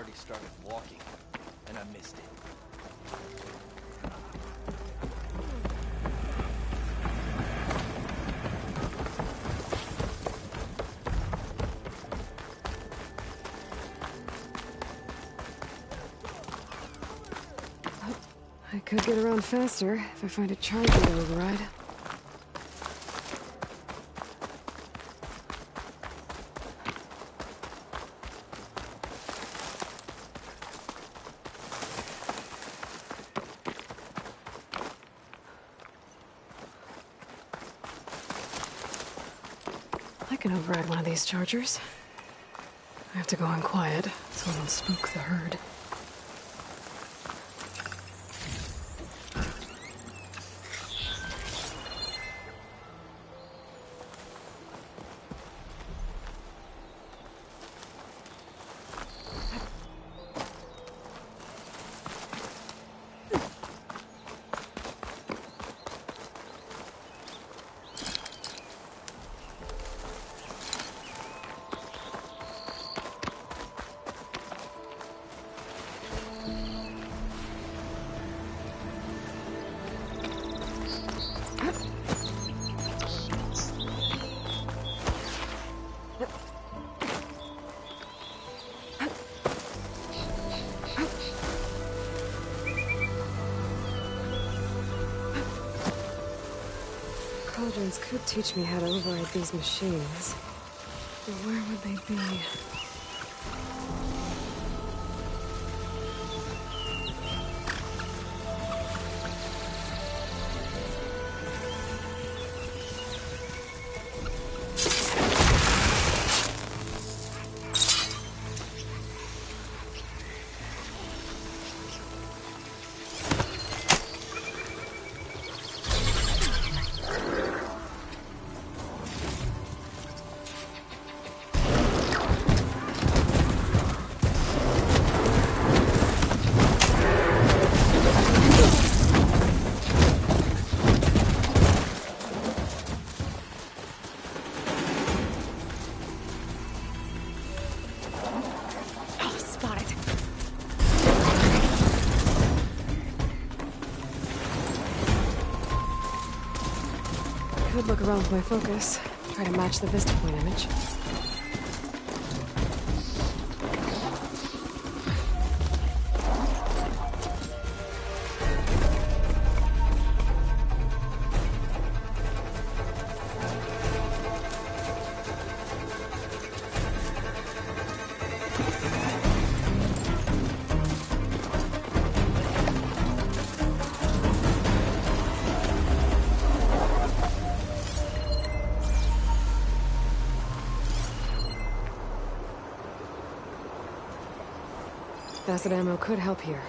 already started walking, and I missed it. I could get around faster if I find a charger to override. I can override one of these chargers. I have to go in quiet, so I don't spook the herd. Cauldrons could teach me how to override these machines. But where would they be? Could look around with my focus, try to match the vista point image. Acid ammo could help here.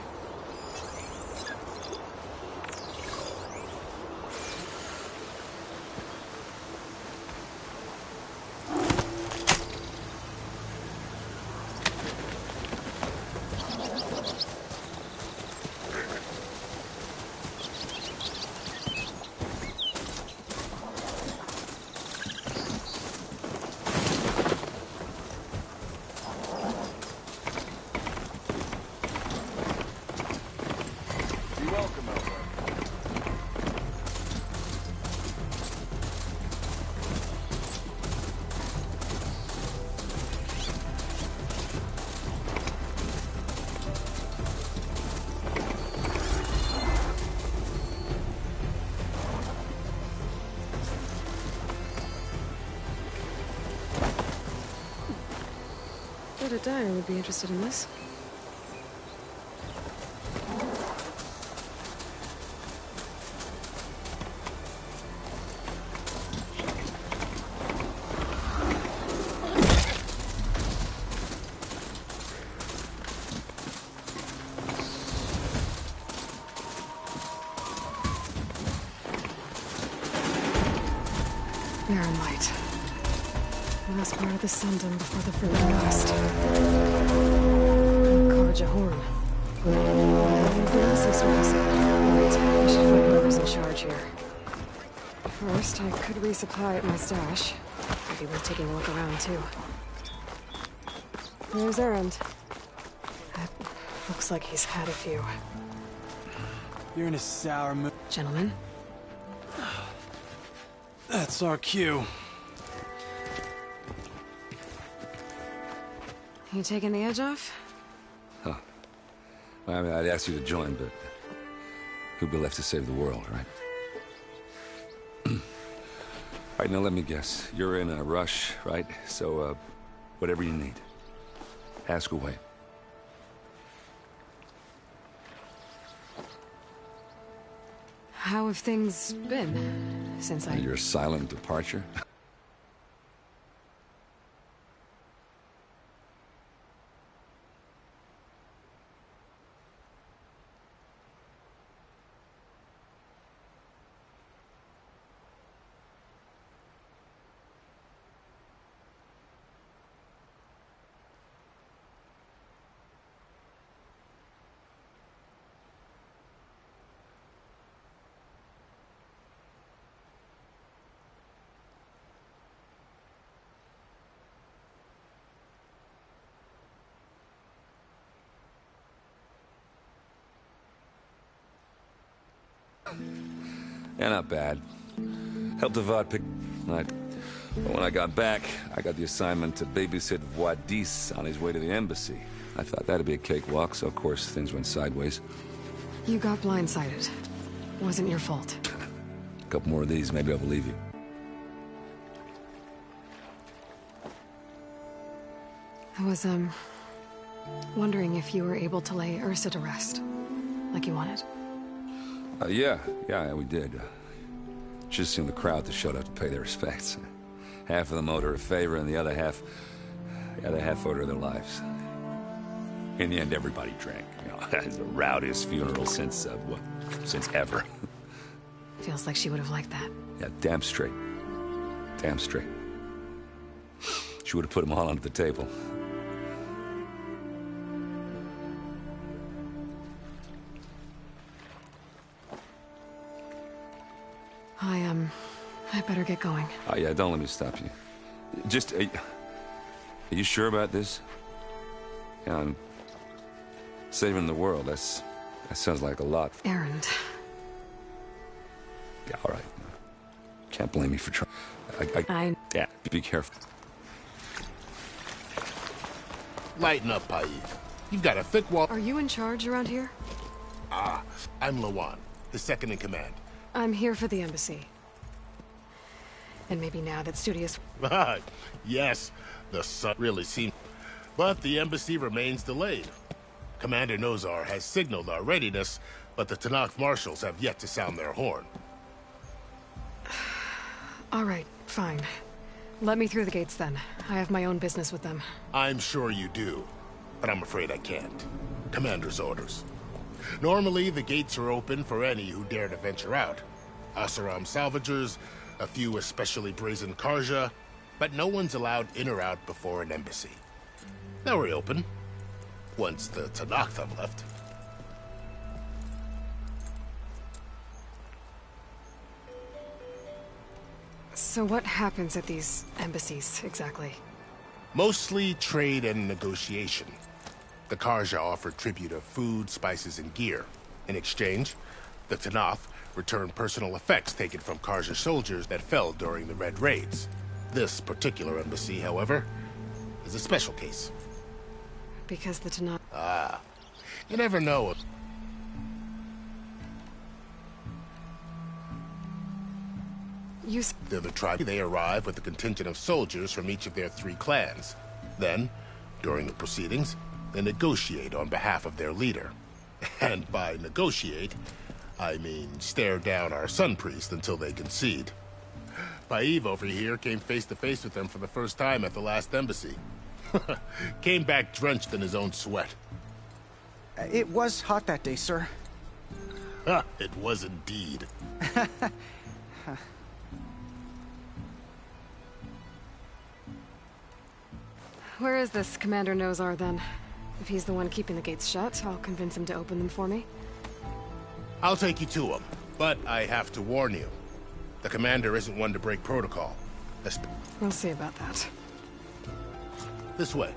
A dyer would be interested in this. Barren light. The last part of the sundom before the further gust. Carja horn. I should find whoever's in charge here. First, I could resupply at my stash. Maybe worth taking a look around, too. There's Errand. Looks like he's had a few. You're in a sour mood. Gentlemen? That's our cue. You taking the edge off? Huh. Well, I mean, I'd ask you to join, but who'd be left to save the world, right? All right, now let me guess. You're in a rush, right? So, whatever you need, ask away. How have things been since Your silent departure? Yeah, not bad. Helped Avad pick night. But when I got back, I got the assignment to babysit Wadis on his way to the embassy. I thought that'd be a cakewalk, so of course things went sideways. You got blindsided. Wasn't your fault. A couple more of these, maybe I'll believe you. I was, wondering if you were able to lay Ursa to rest, like you wanted. Yeah, we did. Just seen the crowd that showed up to pay their respects. Half of them owed her a favor, and the other half owed her their lives. In the end, everybody drank. You know, it's the rowdiest funeral since ever. Feels like she would have liked that. Yeah, damn straight. Damn straight. She would have put them all onto the table. I better get going. Oh, yeah, don't let me stop you. Just, are you sure about this? Yeah, I'm saving the world. That sounds like a lot. Errand. Yeah, all right. Can't blame me for trying. Yeah, be careful. Lighten up, Paid. You've got a thick wall. Are you in charge around here? I'm Lawan, the second in command. I'm here for the embassy. And maybe now that Studious... Yes, the sun really seems... But the embassy remains delayed. Commander Nozar has signaled our readiness, but the Tanakh marshals have yet to sound their horn. All right, fine. Let me through the gates then. I have my own business with them. I'm sure you do, but I'm afraid I can't. Commander's orders. Normally, the gates are open for any who dare to venture out. Asaram salvagers, a few especially brazen Karja, but no one's allowed in or out before an embassy. They'll reopen, once the Tanakh have left. So what happens at these embassies, exactly? Mostly trade and negotiation. The Karja offer tribute of food, spices, and gear. In exchange, the Tanakh return personal effects taken from Karja soldiers that fell during the Red Raids. This particular embassy, however, is a special case. Because the Tanakh... You never know. They're the tribe. They arrive with a contingent of soldiers from each of their 3 clans. Then, during the proceedings, they negotiate on behalf of their leader. And by negotiate, I mean stare down our sun priest until they concede. Paid over here came face to face with them for the first time at the last embassy. Came back drenched in his own sweat. It was hot that day, sir. It was indeed. Where is this Commander Nozar, then? If he's the one keeping the gates shut, I'll convince him to open them for me. I'll take you to him, but I have to warn you. The commander isn't one to break protocol. We'll see about that. This way.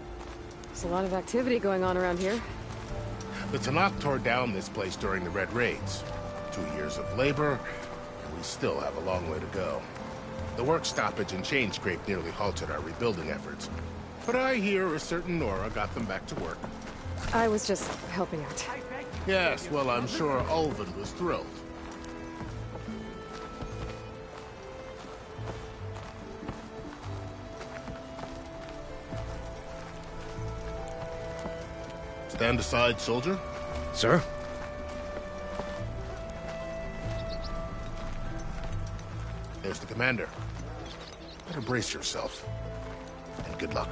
There's a lot of activity going on around here. The Tanakh tore down this place during the Red Raids. 2 years of labor, and we still have a long way to go. The work stoppage and chain scrape nearly halted our rebuilding efforts. But I hear a certain Nora got them back to work. I was just helping out. Yes, well, I'm sure Ulvin was thrilled. Stand aside, soldier. Sir? There's the commander. Better brace yourself. And good luck.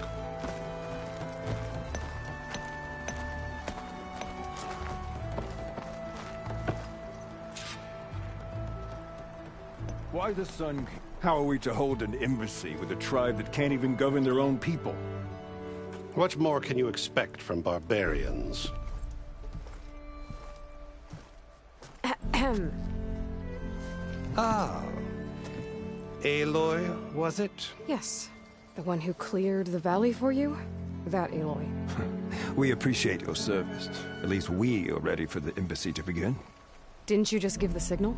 Why the Sun? How are we to hold an embassy with a tribe that can't even govern their own people? What more can you expect from barbarians? Ah. Aloy, was it? Yes. The one who cleared the valley for you? That Aloy. We appreciate your service. At least we are ready for the embassy to begin. Didn't you just give the signal?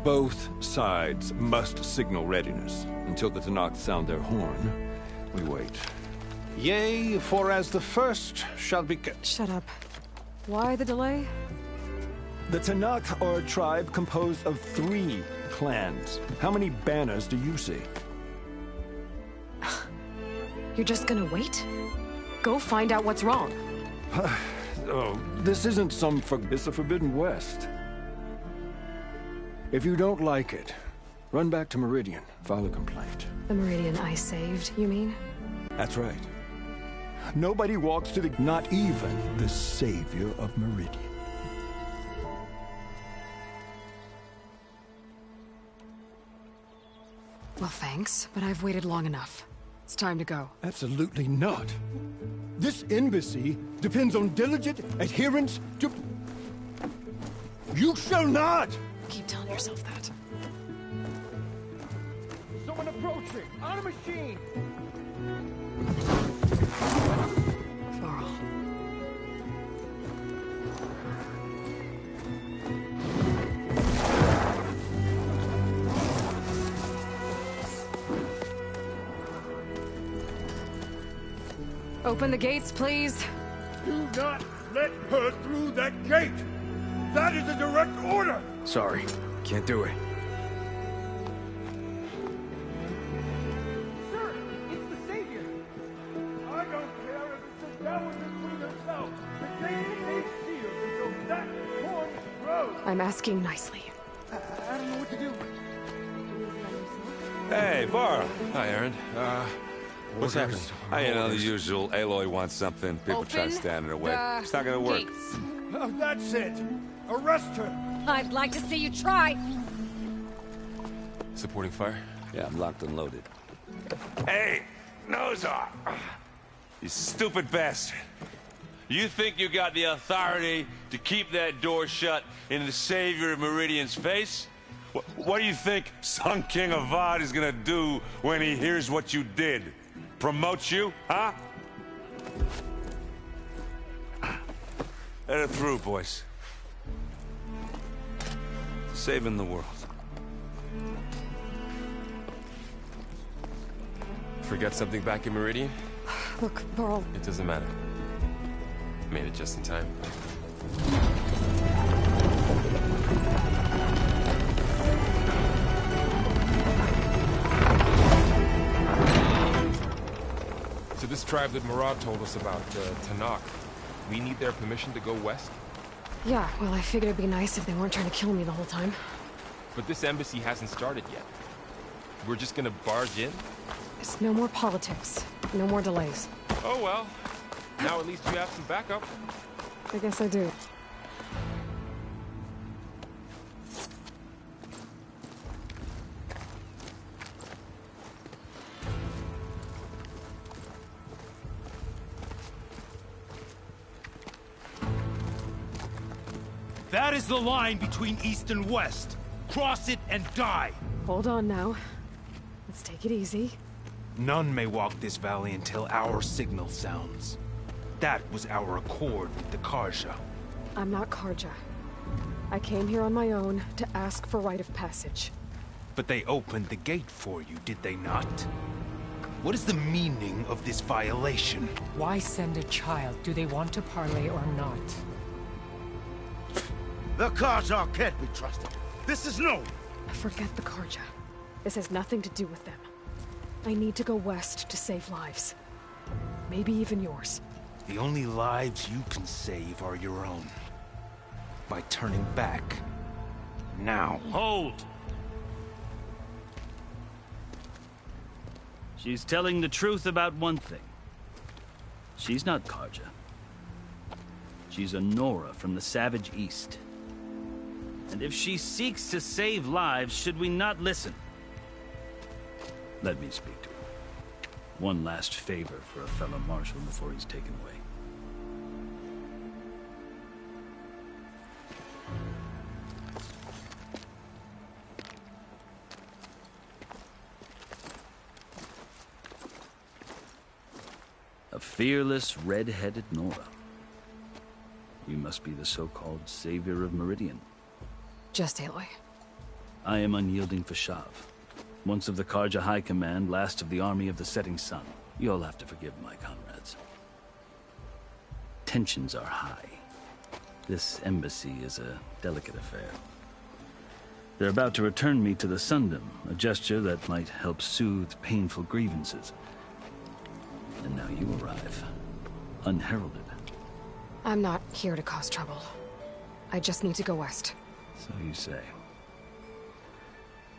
Both sides must signal readiness. Until the Tanakh sound their horn, we wait. Yea, for as the first shall be... Shut up. Why the delay? The Tanakh are a tribe composed of 3 clans. How many banners do you see? You're just gonna wait? Go find out what's wrong. Oh, this isn't it's the Forbidden West. If you don't like it, run back to Meridian, file a complaint. The Meridian I saved, you mean? That's right. Nobody walks to not even the savior of Meridian. Well, thanks, but I've waited long enough. It's time to go. Absolutely not. This embassy depends on diligent adherence to... You shall not! Keep telling yourself that. Someone approaching! On a machine! Varl. Open the gates, please. Do not let her through that gate! That is a direct order! Sorry, can't do it. Sir, it's the savior! I don't care if it's the Dowager Queen herself! The gate is a shield until that horn grows! I'm asking nicely. I don't know what to do. Hey, Varl. Hi, Aaron. What's happening? You know, the usual. Aloy wants something. People try to stand in her way. It's not gonna work. Oh, that's it! Arrest her! I'd like to see you try. Supporting fire? Yeah, I'm locked and loaded. Hey, Nozar! You stupid bastard. You think you got the authority to keep that door shut in the savior of Meridian's face? What do you think Sun King Avad is gonna do when he hears what you did? Promote you, huh? Let her through, boys. Saving the world. Forget something back in Meridian? Look, Varl. It doesn't matter. Made it just in time. So this tribe that Murad told us about, Tanakh, we need their permission to go west? Yeah, well, I figured it'd be nice if they weren't trying to kill me the whole time. But this embassy hasn't started yet. We're just gonna barge in? It's no more politics. No more delays. Oh well. Now at least you have some backup. I guess I do. That is the line between East and West. Cross it and die. Hold on now. Let's take it easy. None may walk this valley until our signal sounds. That was our accord with the Karja. I'm not Karja. I came here on my own to ask for rite of passage. But they opened the gate for you, did they not? What is the meaning of this violation? Why send a child? Do they want to parley or not? The Karja can't be trusted. This is known. Forget the Karja. This has nothing to do with them. I need to go west to save lives. Maybe even yours. The only lives you can save are your own. By turning back. Now. Hold! She's telling the truth about one thing. She's not Karja. She's a Nora from the Savage East. And if she seeks to save lives, should we not listen? Let me speak to her. One last favor for a fellow marshal before he's taken away. A fearless, red-headed Nora. You must be the so-called savior of Meridian. Just Aloy. I am unyielding Fashav. Once of the Karja High Command, last of the army of the setting sun. You'll have to forgive my comrades. Tensions are high. This embassy is a delicate affair. They're about to return me to the Sundom, a gesture that might help soothe painful grievances. And now you arrive, unheralded. I'm not here to cause trouble. I just need to go west. So you say.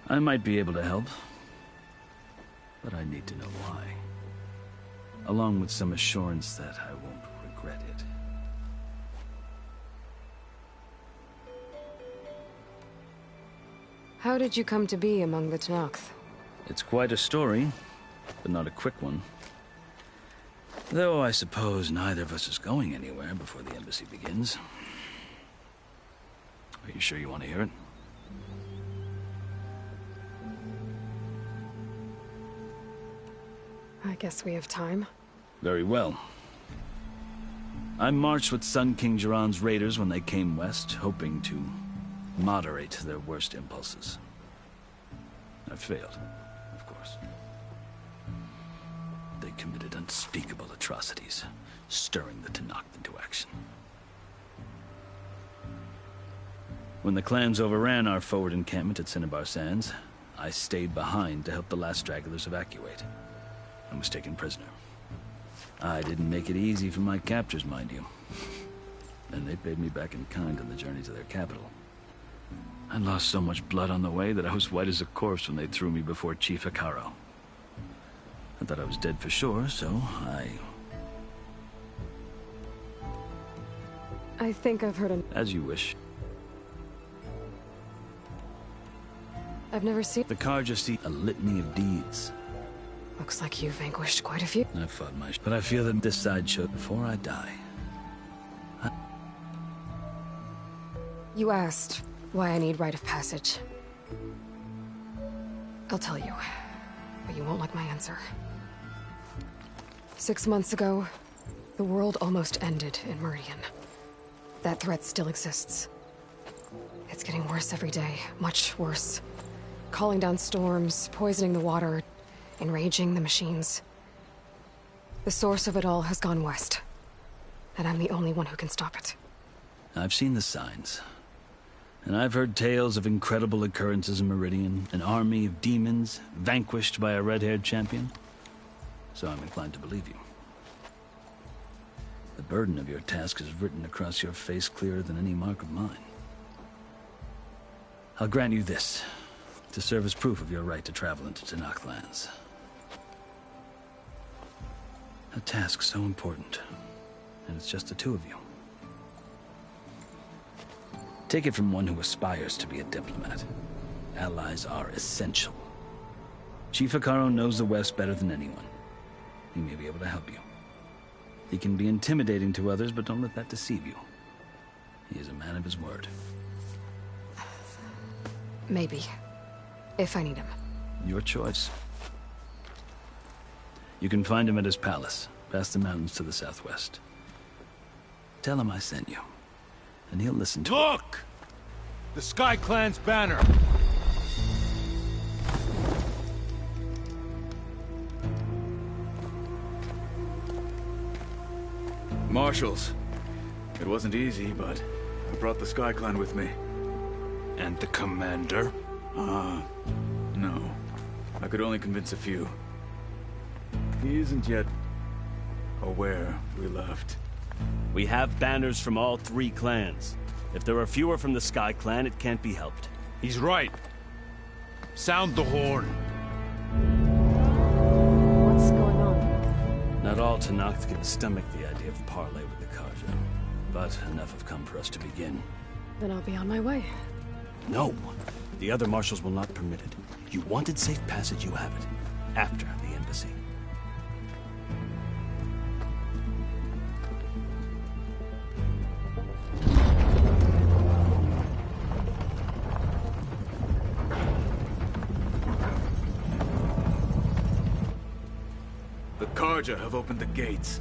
I might be able to help, but I need to know why. Along with some assurance that I won't regret it. How did you come to be among the Tenakth? It's quite a story, but not a quick one. Though I suppose neither of us is going anywhere before the embassy begins. Are you sure you want to hear it? I guess we have time. Very well. I marched with Sun King Jiran's raiders when they came west, hoping to moderate their worst impulses. I failed, of course. They committed unspeakable atrocities, stirring the Tenakth into action. When the clans overran our forward encampment at Cinnabar Sands, I stayed behind to help the last stragglers evacuate. I was taken prisoner. I didn't make it easy for my captors, mind you. And they paid me back in kind on the journey to their capital. I lost so much blood on the way that I was white as a corpse when they threw me before Chief Hikaro. I thought I was dead for sure, so I think I've heard As you wish. I've never seen... The Karja see a litany of deeds. Looks like you've vanquished quite a few. I've fought my but I feel that this side should before I die. You asked why I need rite of passage. I'll tell you, but you won't like my answer. 6 months ago, the world almost ended in Meridian. That threat still exists. It's getting worse every day, much worse. Calling down storms, poisoning the water, enraging the machines. The source of it all has gone west, and I'm the only one who can stop it. I've seen the signs. And I've heard tales of incredible occurrences in Meridian, an army of demons vanquished by a red-haired champion. So I'm inclined to believe you. The burden of your task is written across your face clearer than any mark of mine. I'll grant you this, to serve as proof of your right to travel into Tenakth lands. A task so important, and it's just the two of you. Take it from one who aspires to be a diplomat. Allies are essential. Chief Hikaro knows the West better than anyone. He may be able to help you. He can be intimidating to others, but don't let that deceive you. He is a man of his word. Maybe. If I need him. Your choice. You can find him at his palace, past the mountains to the southwest. Tell him I sent you. And he'll listen to Look! The Sky Clan's banner. Marshals. It wasn't easy, but I brought the Sky Clan with me. And the commander? No. I could only convince a few. He isn't yet aware we left. We have banners from all 3 clans. If there are fewer from the Sky Clan, it can't be helped. He's right. Sound the horn. What's going on? Not all Tenakth can stomach the idea of parley with the Karja. But enough have come for us to begin. Then I'll be on my way. No. The other marshals will not permit it. You wanted safe passage, you have it. After the embassy. The Karja have opened the gates.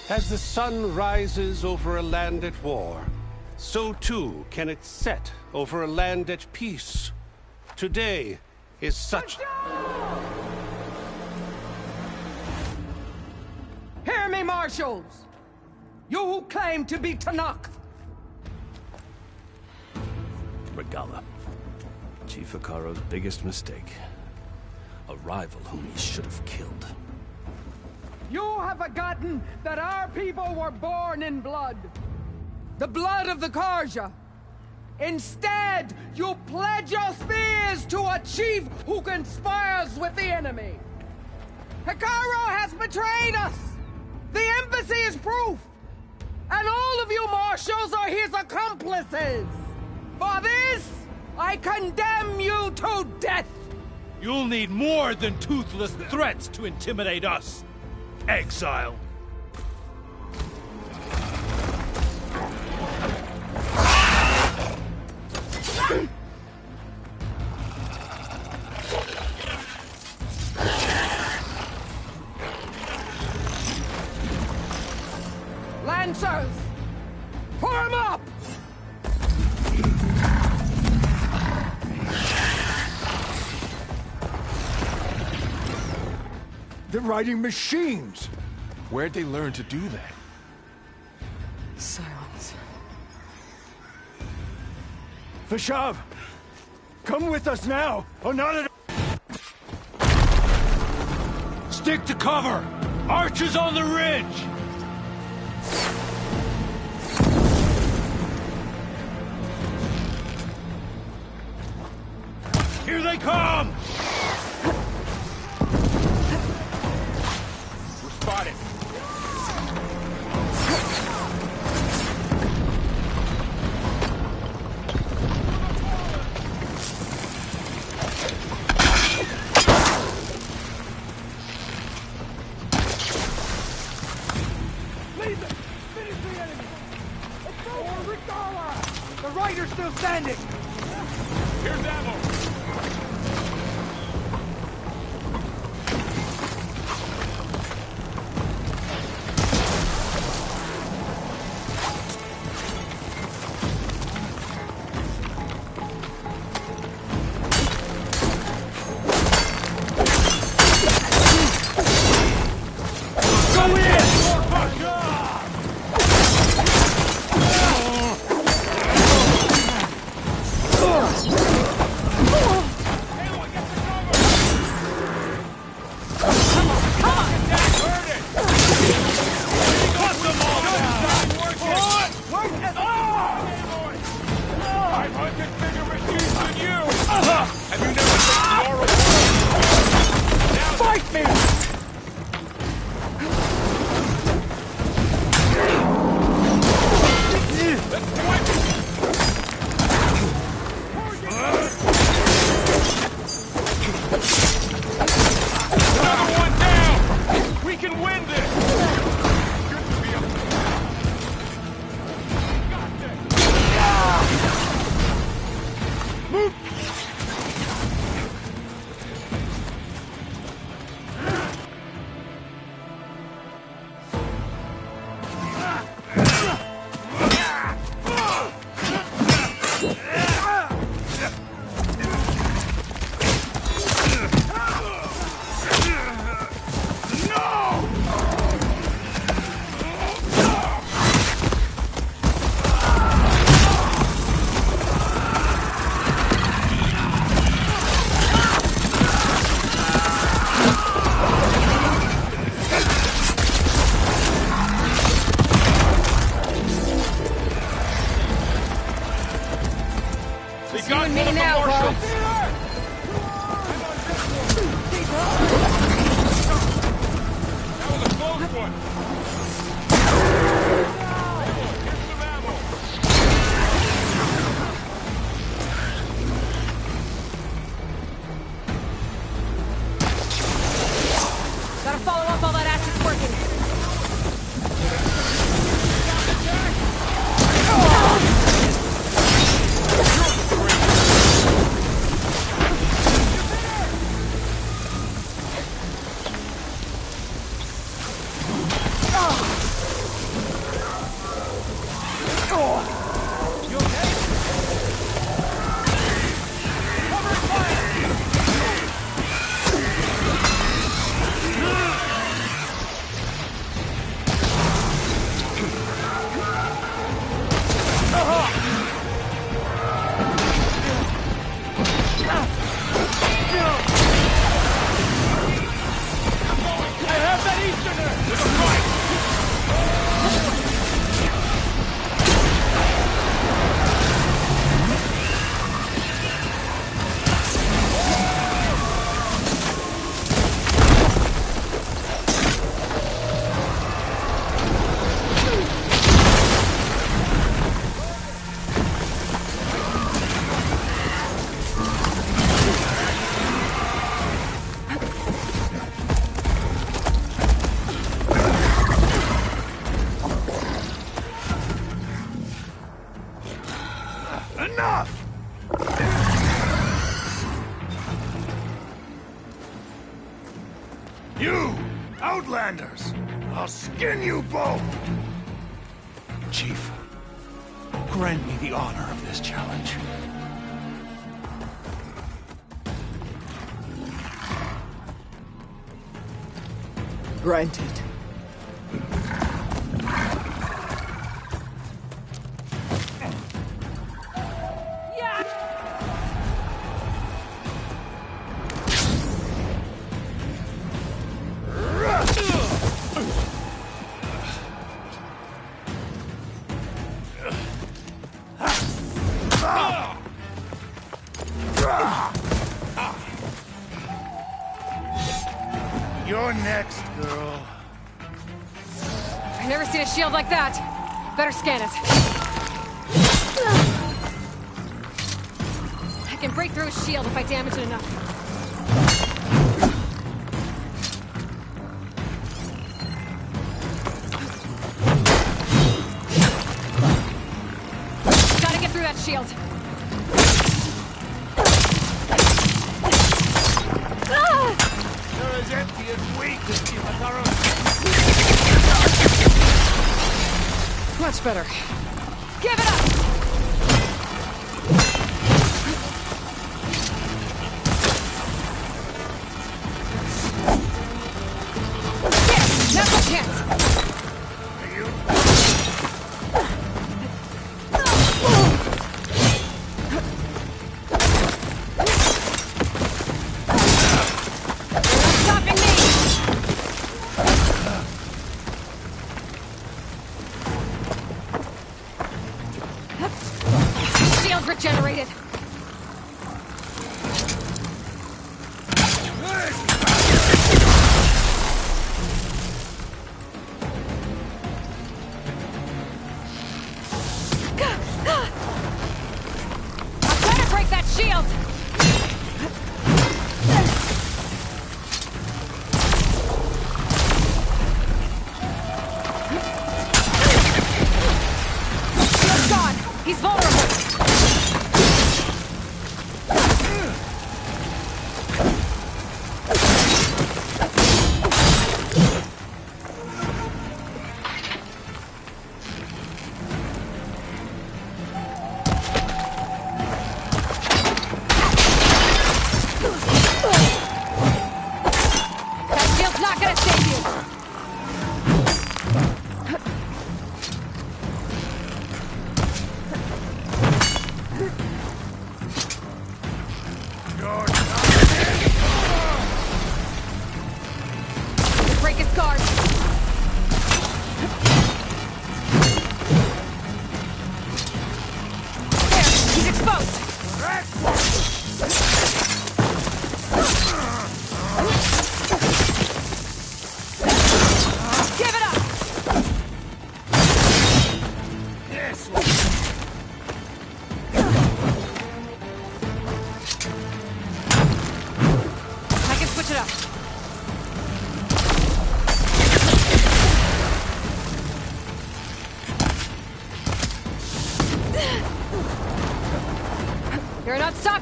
As the sun rises over a land at war, so too can it set over a land at peace. Today is such... Hear me, marshals! You who claim to be Tenakth! Regala. Chief Akaro's biggest mistake. A rival whom he should have killed. You have forgotten that our people were born in blood. The blood of the Karja. Instead, you pledge your spears to a chief who conspires with the enemy. Akaro has betrayed us. The embassy is proof. And all of you marshals are his accomplices. For this, I condemn you to death. You'll need more than toothless threats to intimidate us. Exile. Lancers, form up! They're riding machines! Where'd they learn to do that? Silence. Vashav! Come with us now, or not at all! Stick to cover! Archers on the ridge! Here they come! We're spotted. The rider's still standing! Here's ammo! follow up while that acid's working. You, Outlanders! I'll skin you both! Chief, grant me the honor of this challenge. Granted. You're next, girl. I've never seen a shield like that. Better scan it. I can break through a shield if I damage it enough. Gotta get through that shield. You're as empty as weak as Chimataros. Much better. Give it up! Yes, now's my chance! Regenerated.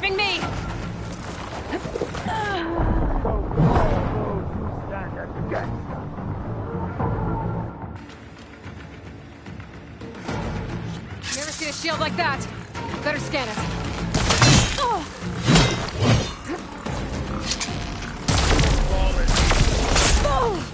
stopping me! Never seen a shield like that. Better scan it. Oh. Oh.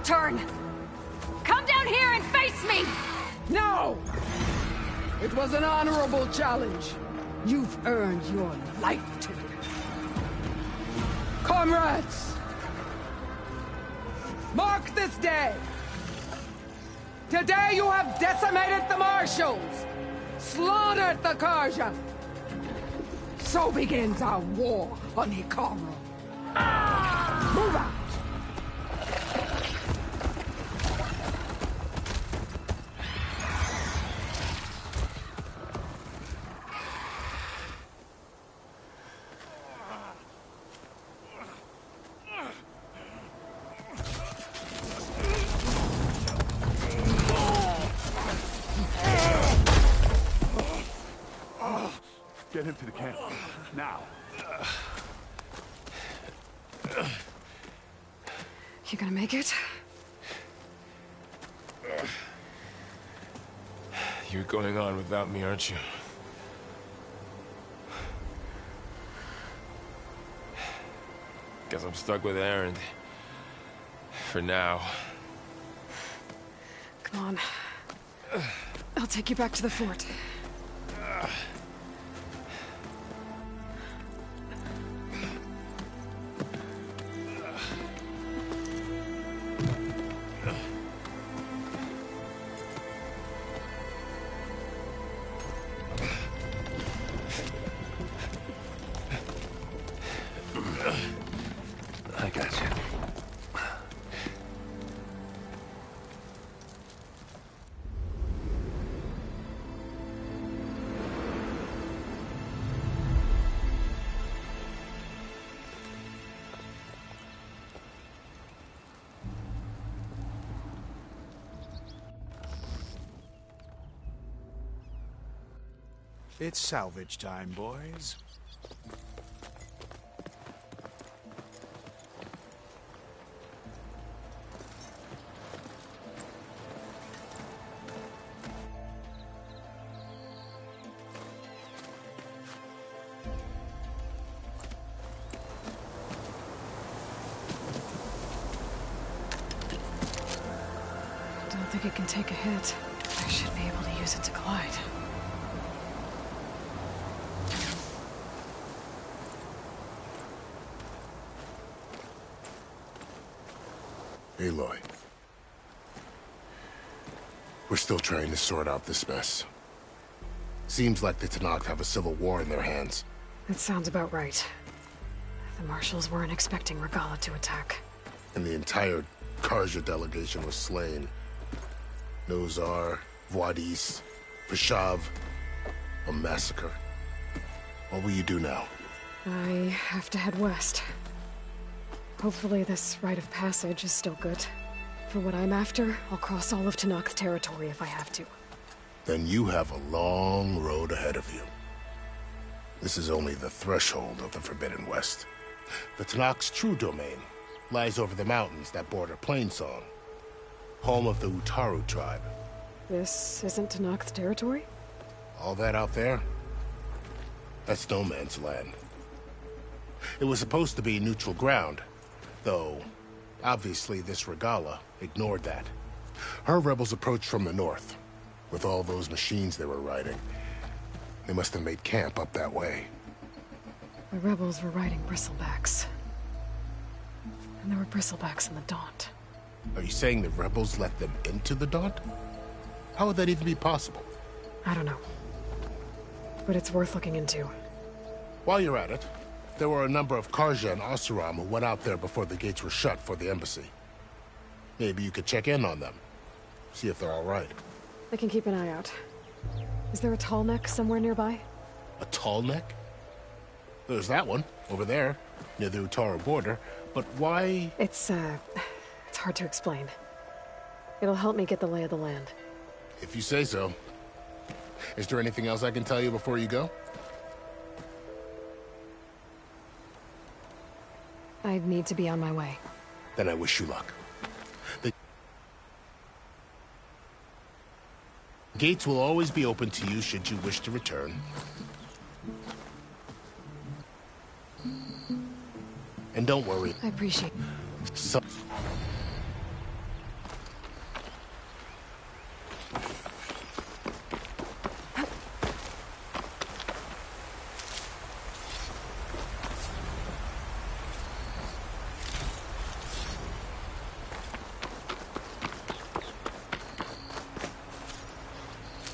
Turn! Come down here and face me! No! It was an honorable challenge. You've earned your life today. Comrades! Mark this day! Today you have decimated the Marshals! Slaughtered the Karja! So begins our war on Hikaru. Move out! Get him to the camp. Now. You gonna make it? You're going on without me, aren't you? Guess I'm stuck with Erend. For now. Come on. I'll take you back to the fort. I got you. It's salvage time, boys. think it can take a hit. I should be able to use it to glide. Aloy. We're still trying to sort out this mess. Seems like the Tenakth have a civil war in their hands. That sounds about right. The Marshals weren't expecting Regalla to attack. And the entire Karja delegation was slain. Nozar, Vuadis, Vashav. A massacre. What will you do now? I have to head west. Hopefully this rite of passage is still good. For what I'm after, I'll cross all of Tenakth territory if I have to. Then you have a long road ahead of you. This is only the threshold of the Forbidden West. The Tenakth's true domain lies over the mountains that border Plainsong, home of the Utaru tribe. This isn't Tenakth territory? All that out there? That's no man's land. It was supposed to be neutral ground, though obviously this Regalla ignored that. Her rebels approached from the north, with all those machines they were riding. They must have made camp up that way. The rebels were riding bristlebacks. And there were bristlebacks in the Daunt. Are you saying the rebels let them into the Daunt? How would that even be possible? I don't know. But it's worth looking into. While you're at it, there were a number of Karja and Oseram who went out there before the gates were shut for the embassy. Maybe you could check in on them. See if they're all right. I can keep an eye out. Is there a tall neck somewhere nearby? A tall neck? There's that one, over there, near the Utaru border. But why? It's hard to explain. It'll help me get the lay of the land. If you say so. Is there anything else I can tell you before you go? I'd need to be on my way. Then I wish you luck. The gates will always be open to you should you wish to return. And don't worry. I appreciate it.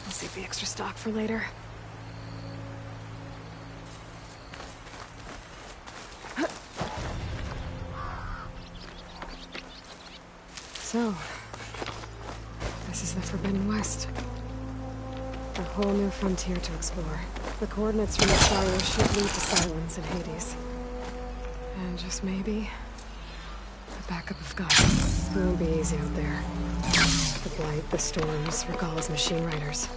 I'll save the extra stock for later. So, this is the Forbidden West. A whole new frontier to explore. The coordinates from the Shire should lead to silence in Hades. And just maybe, the backup of God. It won't be easy out there. The blight, the storms, Regalla's machine riders.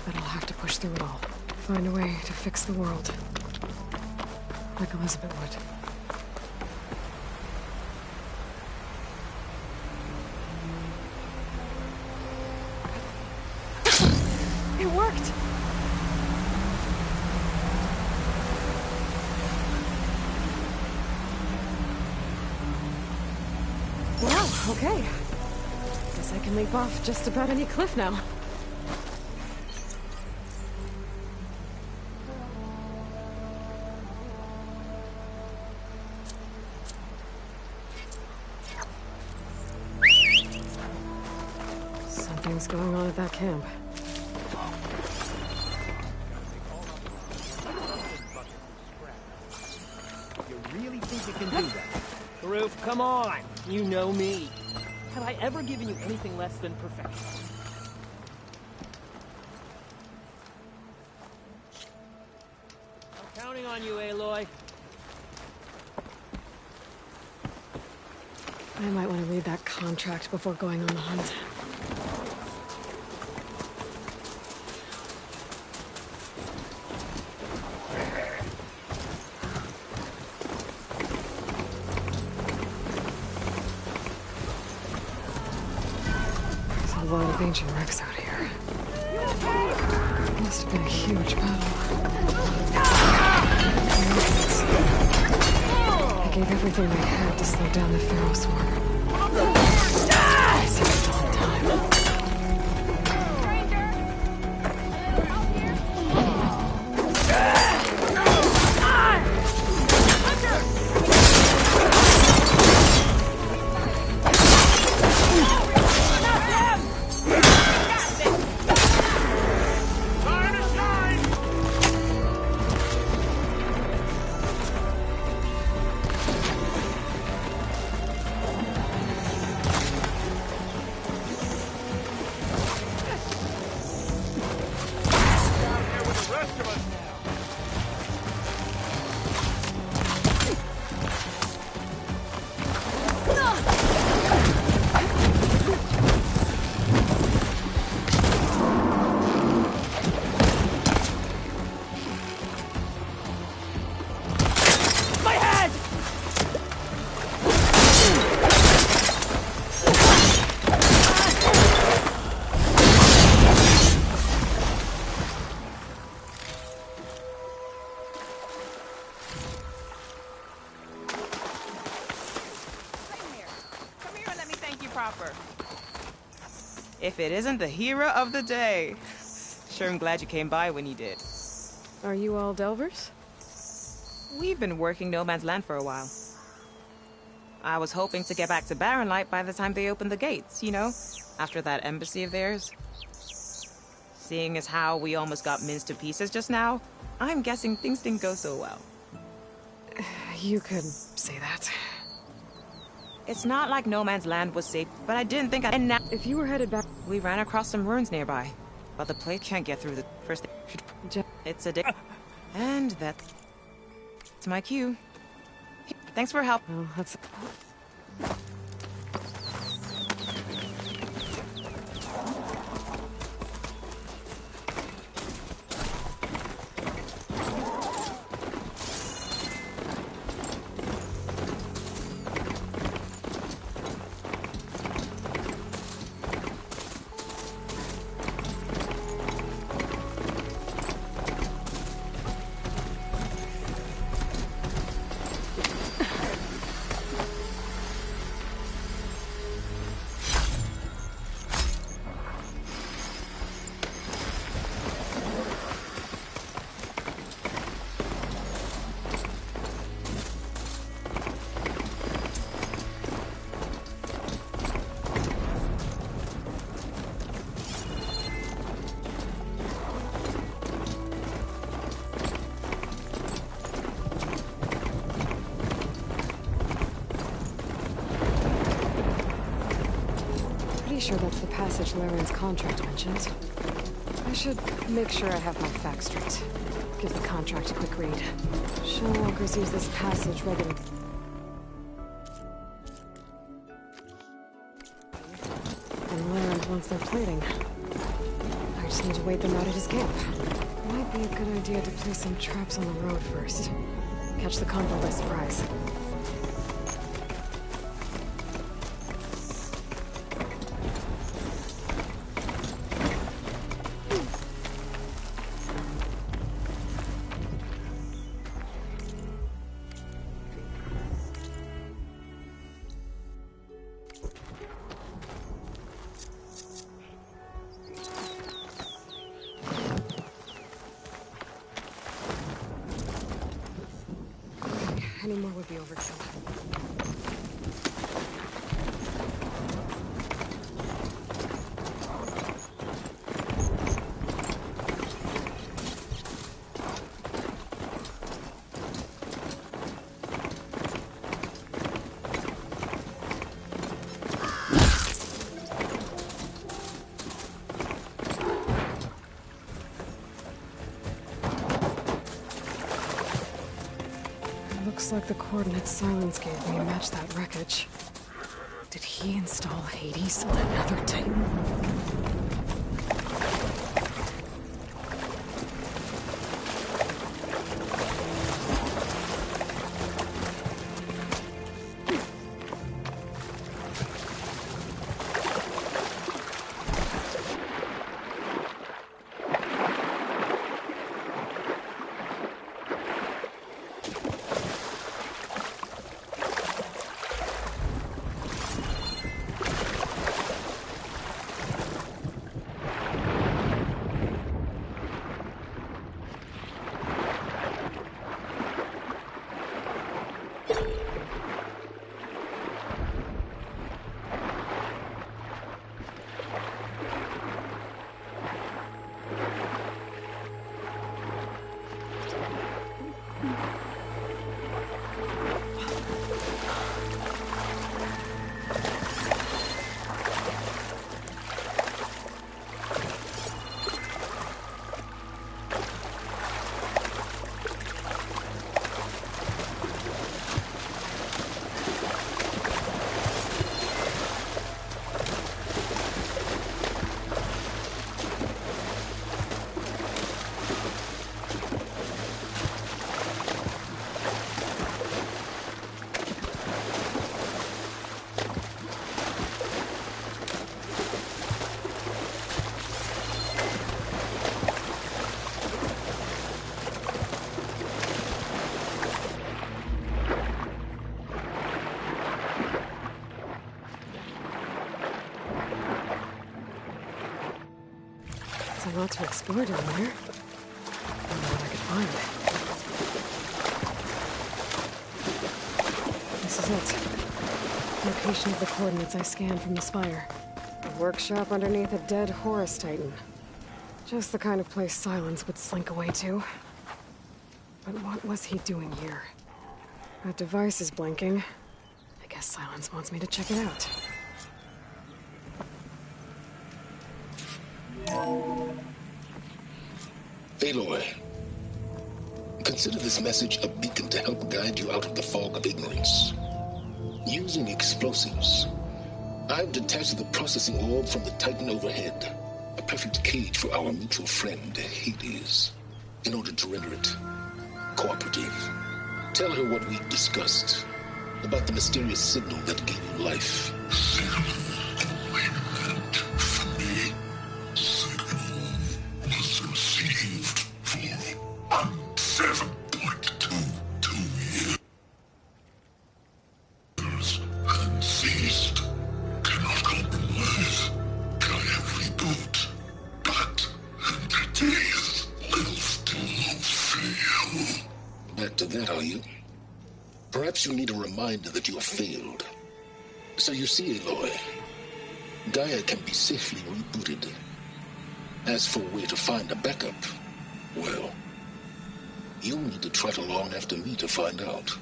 But I'll have to push through it all. Find a way to fix the world. Like Elizabeth would. It worked! Wow, okay. Guess I can leap off just about any cliff now. Something's going on at that camp. Karoof, come on! You know me. Have I ever given you anything less than perfection? I'm counting on you, Aloy. I might want to read that contract before going on the hunt. A lot of ancient wrecks out here. Must have been a huge battle. I gave everything I had to slow down the Pharaoh swarm. I saved all the time. proper. If it isn't the hero of the day. Sure, I'm glad you came by when you did. Are you all Delvers? We've been working No Man's Land for a while. I was hoping to get back to Barren Light by the time they opened the gates, you know? After that embassy of theirs. Seeing as how we almost got minced to pieces just now, I'm guessing things didn't go so well. You could say that. It's not like No Man's Land was safe, but I didn't think And now, if you were headed back... We ran across some ruins nearby, but the plague can't get through the first... It's a dick. And that's my cue. Thanks for help. Oh, that's... Sure that's the passage Larian's contract mentions. I should make sure I have my facts straight. Give the contract a quick read. Shellwalkers use this passage regularly. And Larian wants their plating. I just need to wait them out at his camp. Might be a good idea to place some traps on the road first. Catch the convoy by surprise. Any more would be overkill. Looks like the coordinates Silence gave me match that wreckage. Did he install Hades on another Titan? a lot to explore down there. I don't know what I could find. This is it. Location of the coordinates I scanned from the spire. A workshop underneath a dead Horus Titan. Just the kind of place Silence would slink away to. But what was he doing here? That device is blinking. I guess Silence wants me to check it out. Aloy, consider this message a beacon to help guide you out of the fog of ignorance. Using explosives, I've detached the processing orb from the Titan overhead, a perfect cage for our mutual friend, Hades, in order to render it cooperative. Tell her what we discussed about the mysterious signal that gave you life. Back to that, are you? Perhaps you need a reminder that you have failed. So you see, Aloy, Gaia can be safely rebooted. As for where to find a backup, well, you'll need to trot along after me to find out.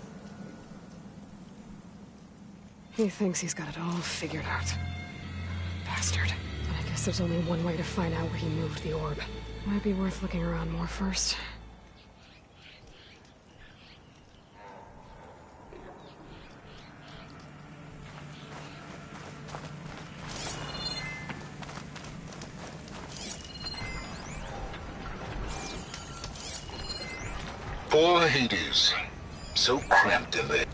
He thinks he's got it all figured out. Bastard. But I guess there's only one way to find out where he moved the orb. Might be worth looking around more first. Poor Hades. So cramped in there.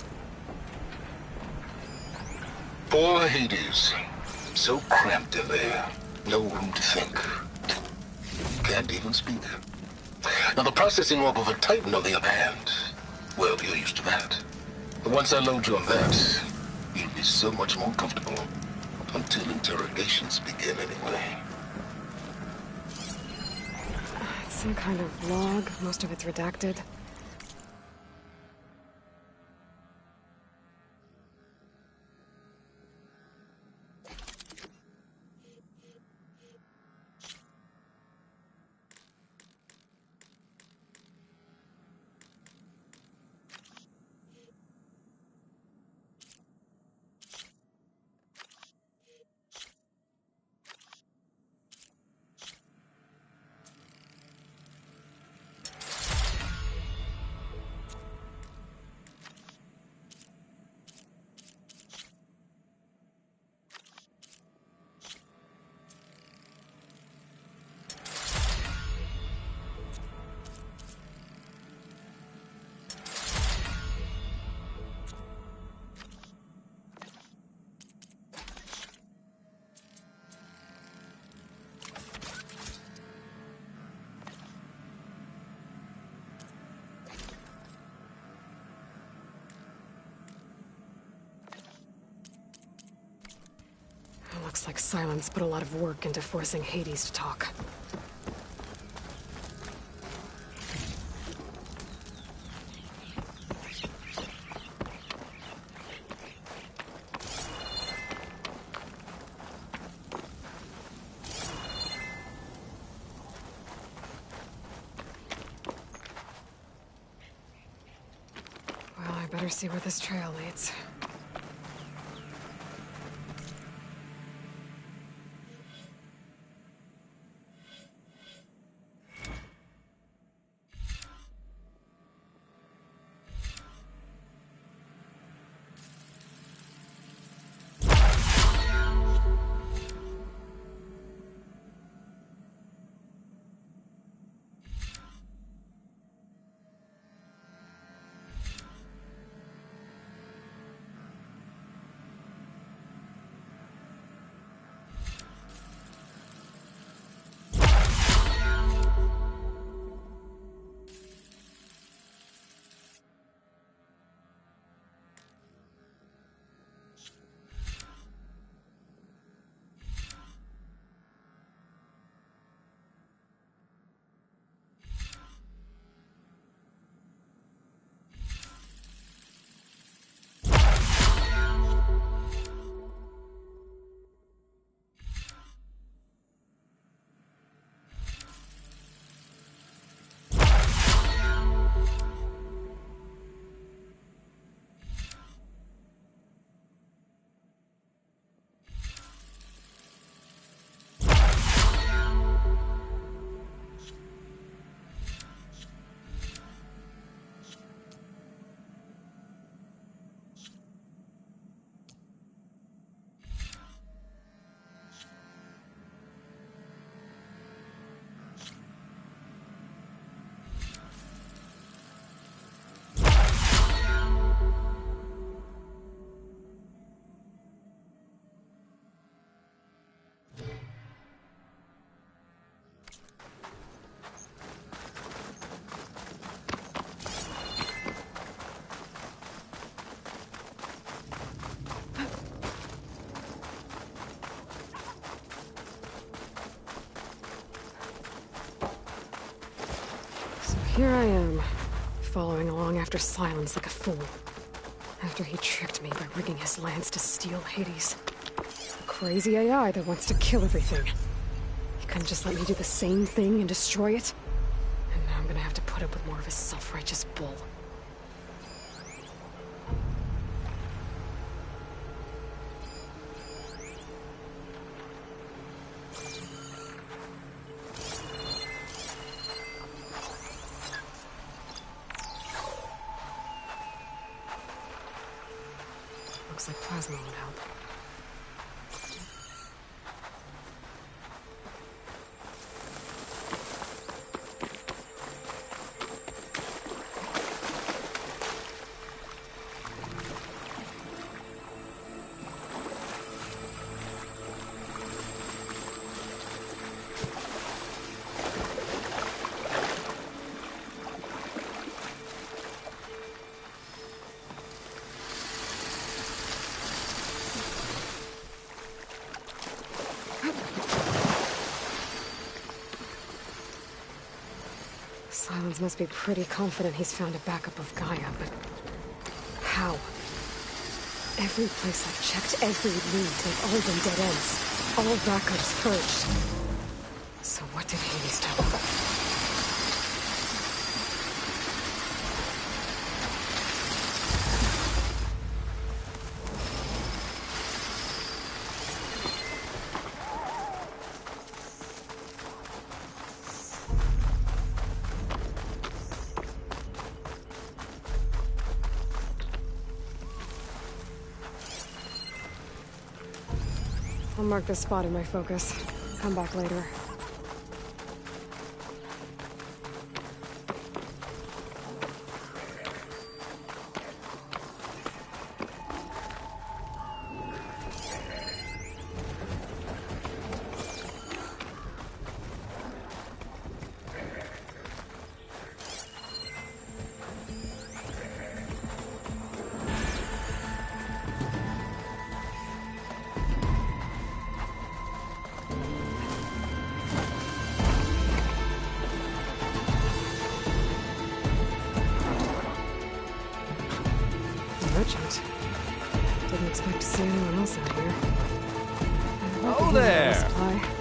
Poor Hades. So cramped in there. No room to think. Can't even speak. Now the processing orb of a Titan, on the other hand, well, you're used to that. But once I load you on that, you'll be so much more comfortable. Until interrogations begin, anyway. It's some kind of log. Most of it's redacted. Looks like Silence put a lot of work into forcing Hades to talk. Well, I better see where this trail leads. Here I am, following along after Silence like a fool. After he tricked me by rigging his lance to steal Hades. A crazy AI that wants to kill everything. He couldn't just let me do the same thing and destroy it? And now I'm gonna have to put up with more of his self-righteous bull. Looks like plasma would help. Silence must be pretty confident he's found a backup of Gaia, but how? Every place I've checked, every lead, they've all been dead ends. All backups purged. So what did Hades tell him? I'll mark this spot in my focus. Come back later. Merchant. Didn't expect to see anyone else out here. Oh there!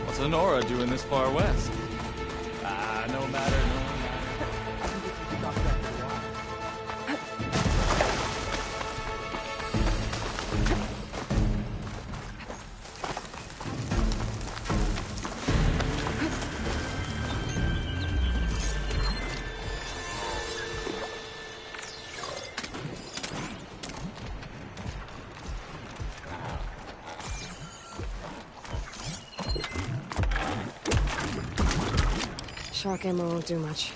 What's Honora doing this far west? No matter. Shock ammo won't do much.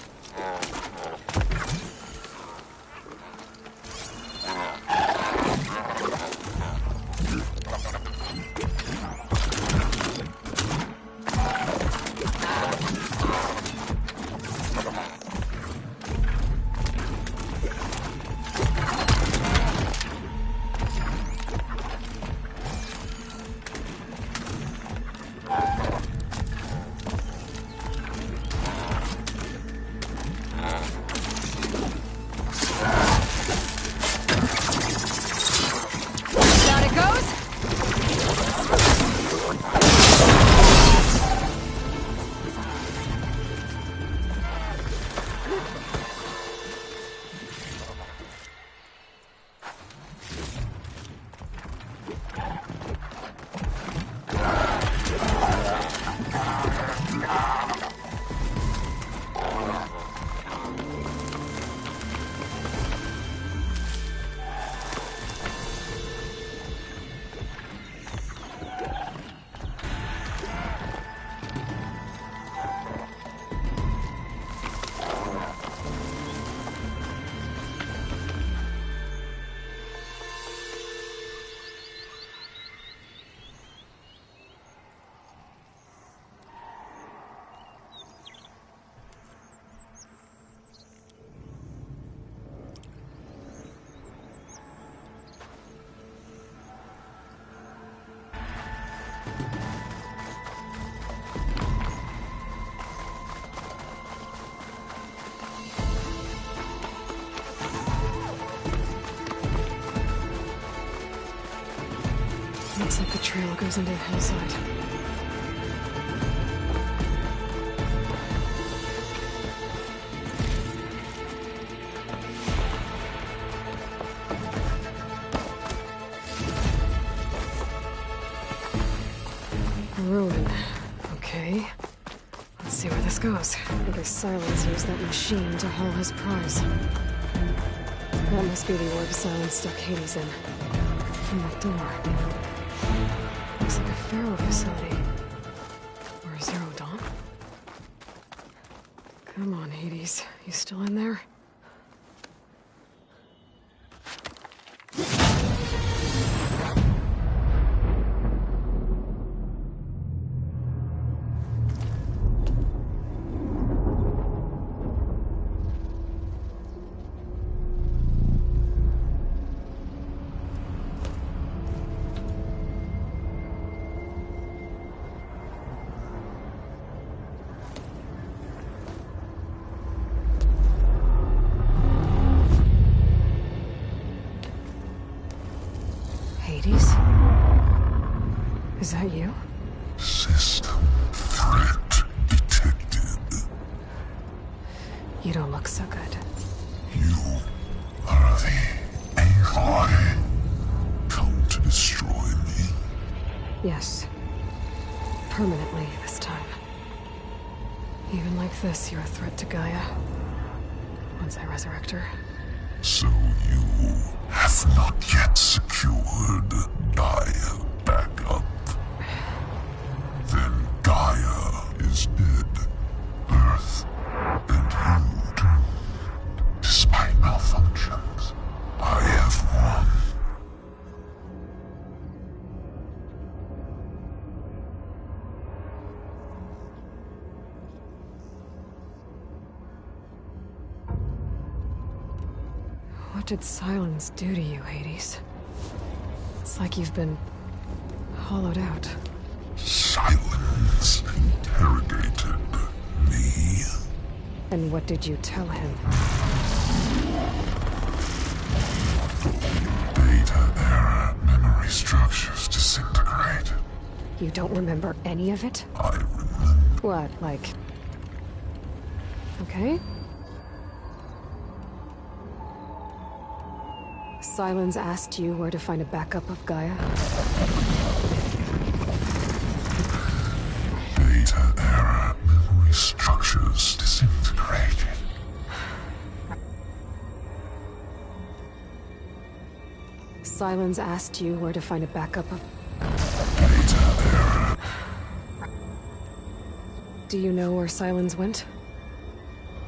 trail goes into the hillside. Ruin. Okay. Let's see where this goes. I guess Silence used that machine to haul his prize. That must be the orb Silence stuck Hades in. From that door. Looks like a Pharaoh facility. Or Zero Dawn? Come on, Hades. You still in there? Hades? Is that you? System threat detected. You don't look so good. You are the Aloy. Come to destroy me. Yes. Permanently this time. Even like this, you're a threat to Gaia. Once I resurrect her. So you have not yet secured Gaia back up. Then Gaia is dead. Earth and you too. Despite malfunctions, I have won. What did Silence do to you, Hades? It's like you've been hollowed out. Silence interrogated me. And what did you tell him? Data error. Memory structures disintegrated. You don't remember any of it? I remember. What, like... Okay. Silence asked you where to find a backup of Gaia? Data error. Memory structures disintegrated. Silence asked you where to find a backup of... Data error. Do you know where Silence went?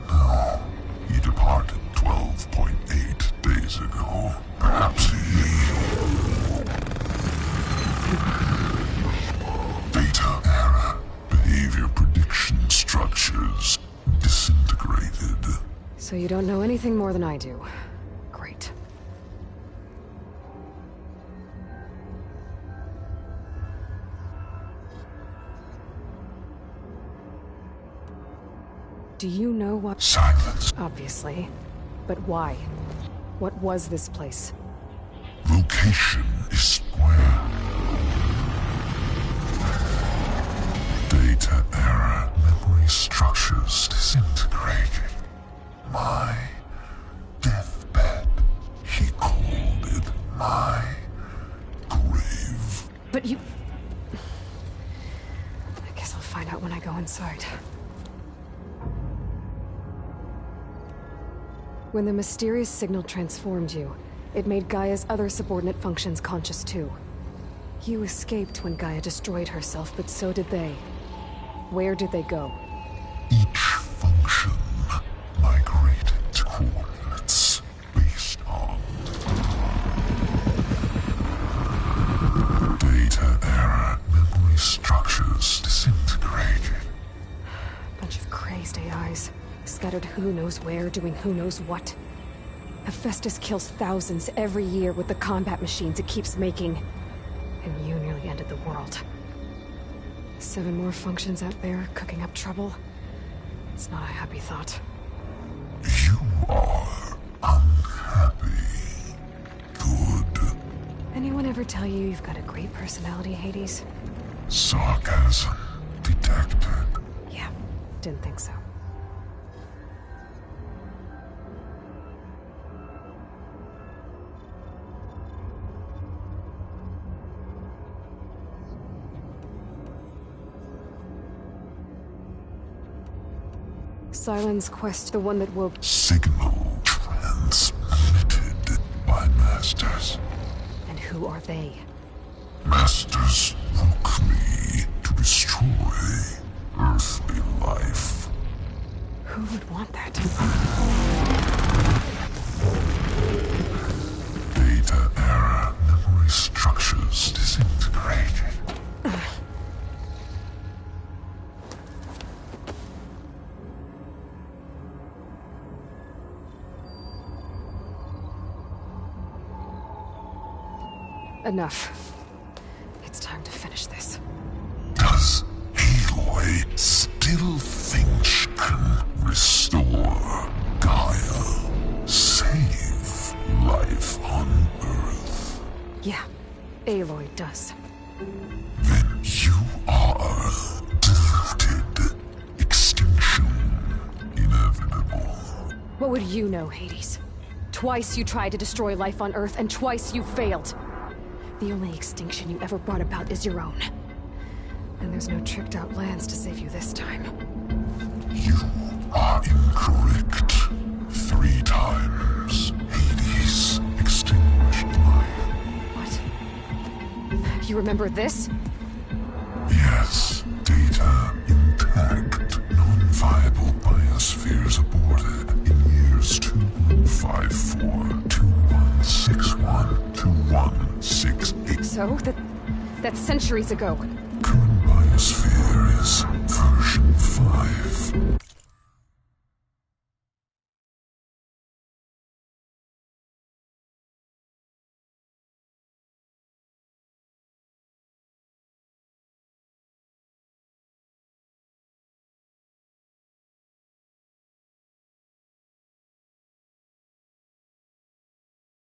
No. He departed 12.8 days ago. Perhaps Data error. Behavior prediction structures disintegrated. So you don't know anything more than I do. Great. Do you know what... Silence. Obviously. But why? What was this place? Location is square. Data error. Memory structures disintegrated. My deathbed. He called it my grave. But you... I guess I'll find out when I go inside. When the mysterious signal transformed you, it made Gaia's other subordinate functions conscious too. You escaped when Gaia destroyed herself, but so did they. Where did they go? Each function migrated to coordinates based on data error. Memory structures disintegrated. Bunch of crazed AIs. Scattered who knows where, doing who knows what. Hephaestus kills thousands every year with the combat machines it keeps making. And you nearly ended the world. 7 more functions out there, cooking up trouble. It's not a happy thought. You are unhappy. Good. Anyone anyone ever tell you you've got a great personality, Hades? Sarcasm detected. Yeah, didn't think so. Sylens' quest, the one that woke... Signal transmitted by Masters. And who are they? Masters woke me to destroy earthly life. Who would want that? Data error, memory structures disintegrated. Enough. It's time to finish this. Does Aloy still think she can restore Gaia? Save life on Earth? Yeah, Aloy does. Then you are deluded. Extinction inevitable. What would you know, Hades? Twice you tried to destroy life on Earth, and twice you failed. The only extinction you ever brought about is your own. And there's no tricked-out lands to save you this time. You are incorrect. 3 times. Hades extinguished life. What? You remember this? Yes. Data intact. Non-viable biospheres aborted in years 2154, 2161, 2168. So? That's centuries ago. Current biosphere is version 5.